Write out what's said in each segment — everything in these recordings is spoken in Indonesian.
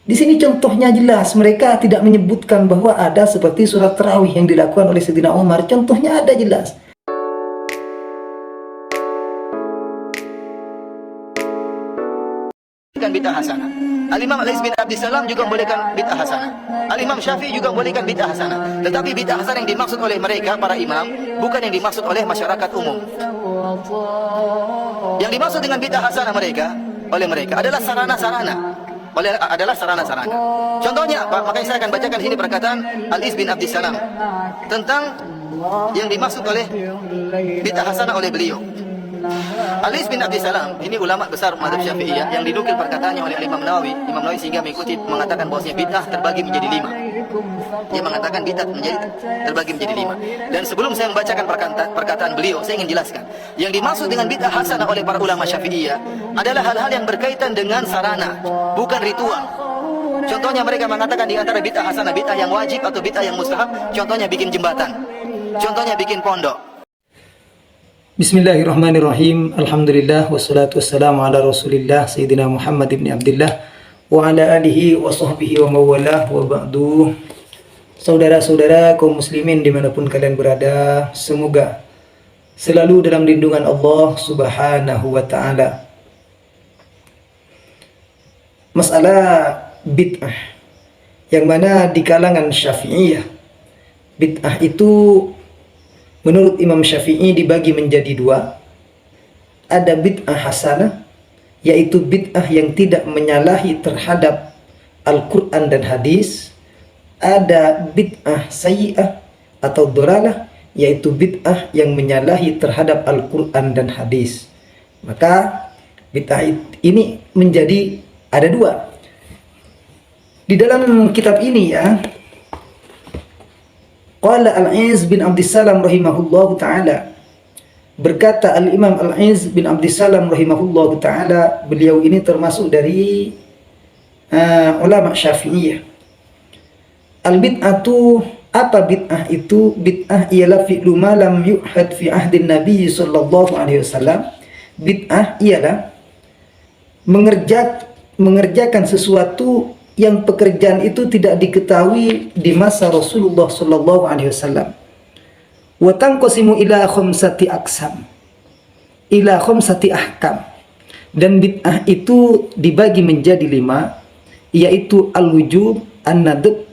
Di sini contohnya jelas, mereka tidak menyebutkan bahwa ada seperti sholat tarawih yang dilakukan oleh Sayyidina Umar. Contohnya ada jelas. Bid'ah hasanah. Al-Imam Al-Iz bin Abdissalam juga membolehkan bid'ah hasanah. Al-Imam Syafi'i juga membolehkan bid'ah hasanah. Tetapi bid'ah hasanah yang dimaksud oleh mereka, para imam, bukan yang dimaksud oleh masyarakat umum. Yang dimaksud dengan bid'ah hasanah oleh mereka adalah sarana-sarana. Contohnya, makanya saya akan bacakan sini perkataan Al-Iz bin Abdissalam tentang yang dimaksud oleh bid'ah hasanah oleh beliau. Al-Iz bin Abdissalam ini ulama besar mazhab Syafi'iyah yang dinukil perkataannya oleh Imam Nawawi sehingga mengikuti mengatakan bahwasanya bid'ah terbagi menjadi 5. Dia mengatakan bid'ah terbagi menjadi 5. Dan sebelum saya membacakan perkataan beliau, saya ingin jelaskan yang dimaksud dengan bid'ah hasanah oleh para ulama Syafi'iyah adalah hal-hal yang berkaitan dengan sarana, bukan ritual. Contohnya mereka mengatakan di antara bid'ah hasanah, bid'ah yang wajib atau bid'ah yang mustahab. Contohnya bikin jembatan, contohnya bikin pondok. Bismillahirrahmanirrahim. Alhamdulillah wassalatu wassalamu ala Rasulillah Sayyidina Muhammad ibn Abdullah wa ala alihi wa sahbihi wa mawalah wa ba'du. Saudara-saudara kaum muslimin dimanapun kalian berada, semoga selalu dalam lindungan Allah Subhanahu wa ta'ala. Masalah bid'ah yang mana di kalangan Syafi'iyah, bid'ah itu menurut Imam Syafi'i dibagi menjadi 2. Ada bid'ah hasanah, yaitu bid'ah yang tidak menyalahi terhadap Al-Quran dan hadis. Ada bid'ah sayyi'ah atau dolalah, yaitu bid'ah yang menyalahi terhadap Al-Quran dan hadis. Maka bid'ah ini menjadi ada 2. Di dalam kitab ini ya, Qala Al-Iz bin Abdissalam rahimahullahu ta'ala, berkata Al-Imam Al-Iz bin Abdissalam rahimahullahu ta'ala, beliau ini termasuk dari ulama Syafi'iyah. Al-bid'atu, apa bid'ah itu? Bid'ah ialah fi'lu ma lam yu'had fi ahdin Nabi sallallahu alaihi wasallam. Bid'ah ialah mengerjakan sesuatu yang pekerjaan itu tidak diketahui di masa Rasulullah sallallahu alaihi wasallam. Wa tanqasimu ila khamsati aqsam, ila khamsati ahkam. Dan bid'ah itu dibagi menjadi 5, yaitu al-wujub, an-nadb,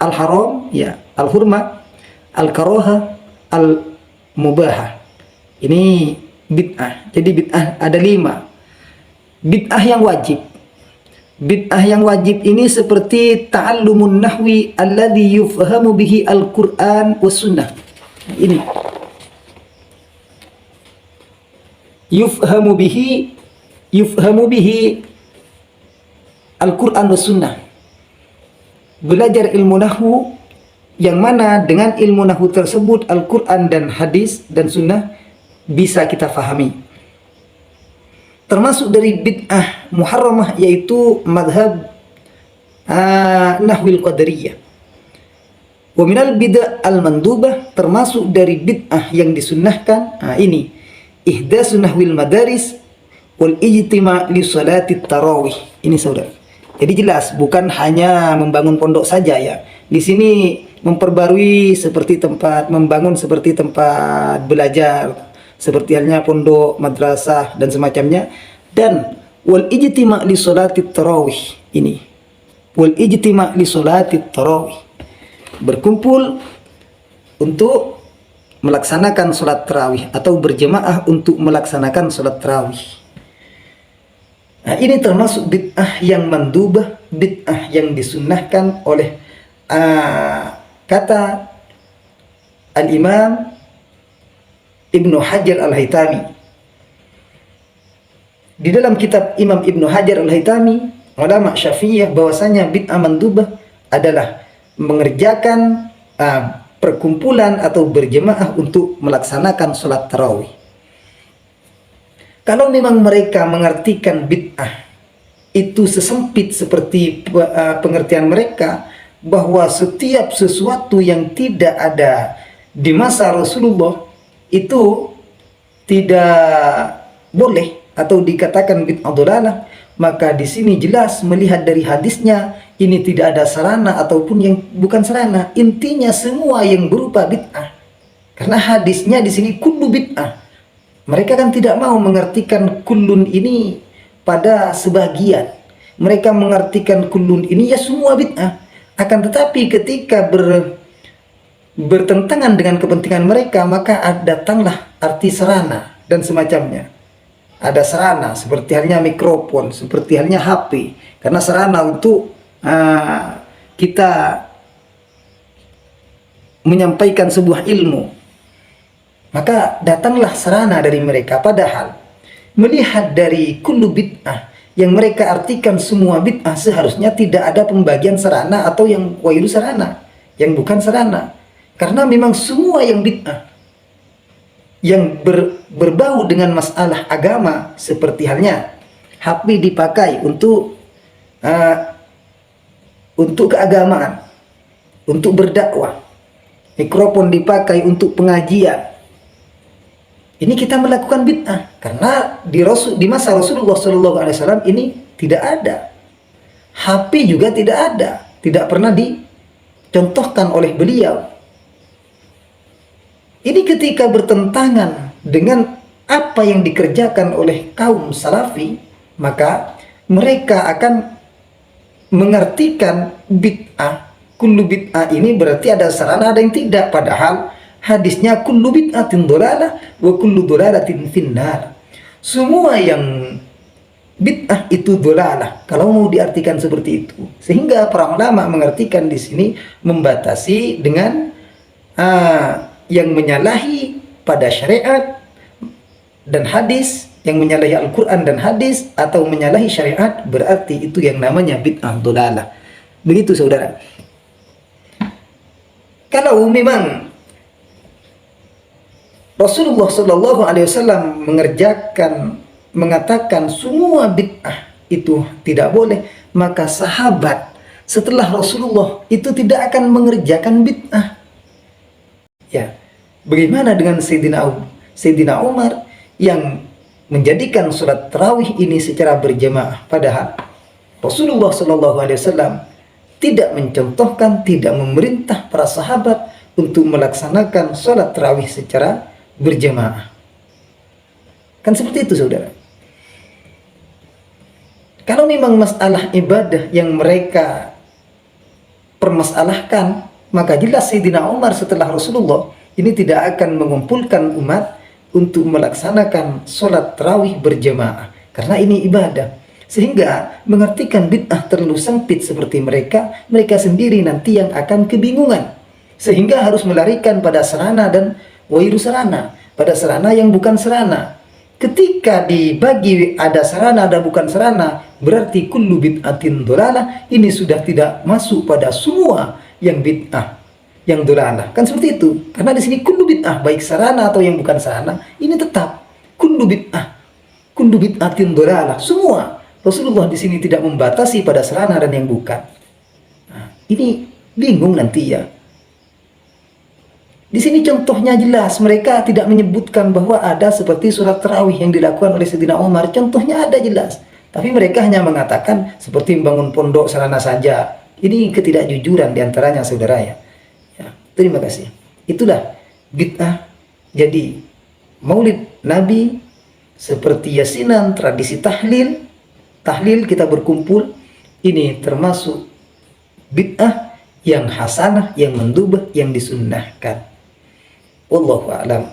al-haram, ya, al-hurmah, al-karaha, al-mubahah. Ini bid'ah. Jadi bid'ah ada 5. Bid'ah yang wajib. Bid'ah yang wajib ini seperti ta'allumun nahwi alladhi yufhamu bihi al-Qur'an was sunnah. Ini yufhamu bihi al-Qur'an was sunnah. Belajar ilmu nahwu yang mana dengan ilmu nahwu tersebut Al-Qur'an dan hadis dan sunnah bisa kita fahami. Termasuk dari bid'ah muharramah yaitu madhab nahwil qadariyah. Wa minal bid'ah al-mandubah, termasuk dari bid'ah yang disunnahkan, ini ihdatsu nahwil madaris wal ijtima' li salati tarawih. Ini saudara. Jadi jelas bukan hanya membangun pondok saja ya. Di sini memperbarui seperti membangun seperti tempat belajar, seperti halnya pondok, madrasah dan semacamnya. Dan wal ijtima' li sholati tarawih, ini wal ijtima' li sholati tarawih, berkumpul untuk melaksanakan sholat tarawih atau berjemaah untuk melaksanakan sholat tarawih. Nah, ini termasuk bid'ah yang mandubah, bid'ah yang disunnahkan oleh kata Al-Imam Ibnu Hajar Al-Haytami. Di dalam kitab Imam Ibnu Hajar Al-Haytami, ulama Syafi'iyah, bahwasanya bid'ah mandubah adalah mengerjakan perkumpulan atau berjemaah untuk melaksanakan sholat tarawih. Kalau memang mereka mengartikan bid'ah itu sesempit seperti pengertian mereka, bahwa setiap sesuatu yang tidak ada di masa Rasulullah itu tidak boleh atau dikatakan bid'ah dhalalah, maka di sini jelas melihat dari hadisnya ini tidak ada sarana ataupun yang bukan sarana. Intinya semua yang berupa bid'ah. Karena hadisnya di sini kullu bid'ah. Mereka kan tidak mau mengartikan kullun ini pada sebagian. Mereka mengartikan kullun ini ya semua bid'ah. Akan tetapi ketika bertentangan dengan kepentingan mereka, maka datanglah arti sarana dan semacamnya. Ada sarana seperti halnya mikrofon, seperti halnya HP. Karena sarana untuk kita menyampaikan sebuah ilmu. Maka datanglah sarana dari mereka. Padahal melihat dari kullu bid'ah yang mereka artikan semua bid'ah, seharusnya tidak ada pembagian sarana atau yang wairu sarana, yang bukan sarana. Karena memang semua yang bid'ah yang berbau dengan masalah agama, seperti halnya HP dipakai untuk keagamaan, untuk berdakwah, mikrofon dipakai untuk pengajian. Ini kita melakukan bid'ah karena di masa Rasulullah SAW ini tidak ada. HP juga tidak ada, tidak pernah dicontohkan oleh beliau. Ini ketika bertentangan dengan apa yang dikerjakan oleh kaum salafi, maka mereka akan mengartikan bid'ah, kullu bid'ah ini berarti ada sarana, ada yang tidak. Padahal hadisnya kullu bid'atin dhalalah wa kullu dhalalatin finnar. Semua yang bid'ah itu dhalalah, kalau mau diartikan seperti itu. Sehingga para ulama mengartikan di sini membatasi dengan yang menyalahi pada syariat dan hadis, yang menyalahi Al-Quran dan hadis, atau menyalahi syariat, berarti itu yang namanya bid'ah dhalalah. Begitu saudara. Kalau memang Rasulullah SAW mengatakan semua bid'ah itu tidak boleh, maka sahabat setelah Rasulullah itu tidak akan mengerjakan bid'ah. Ya, bagaimana dengan Sayyidina Umar yang menjadikan sholat tarawih ini secara berjamaah, padahal Rasulullah SAW tidak mencontohkan, tidak memerintah para sahabat untuk melaksanakan sholat tarawih secara berjamaah. Kan seperti itu saudara. Kalau memang masalah ibadah yang mereka permasalahkan, maka jelas Sayyidina Umar setelah Rasulullah ini tidak akan mengumpulkan umat untuk melaksanakan sholat tarawih berjamaah, karena ini ibadah. Sehingga mengartikan bid'ah terlalu sempit seperti mereka sendiri nanti yang akan kebingungan, sehingga harus melarikan pada sarana dan wairu sarana, pada sarana yang bukan sarana. Ketika dibagi ada sarana ada bukan sarana, berarti kullu bid'atin dhalalah, ini sudah tidak masuk pada semua yang bid'ah, yang dhalalah. Kan seperti itu. Karena di sini kullu bid'ah, baik sarana atau yang bukan sarana, ini tetap kullu bid'ah, kullu bid'atin dhalalah, semua. Rasulullah di sini tidak membatasi pada sarana dan yang bukan. Nah, ini bingung nanti ya. Di sini contohnya jelas, mereka tidak menyebutkan bahwa ada seperti sholat tarawih yang dilakukan oleh Sayyidina Umar. Contohnya ada jelas, tapi mereka hanya mengatakan seperti membangun pondok sarana saja. Ini ketidakjujuran diantaranya saudara ya. Ya, terima kasih. Itulah bid'ah. Jadi maulid Nabi seperti yasinan, tradisi tahlil kita berkumpul, ini termasuk bid'ah yang hasanah, yang mendubah, yang disunnahkan. Wallahu a'lam.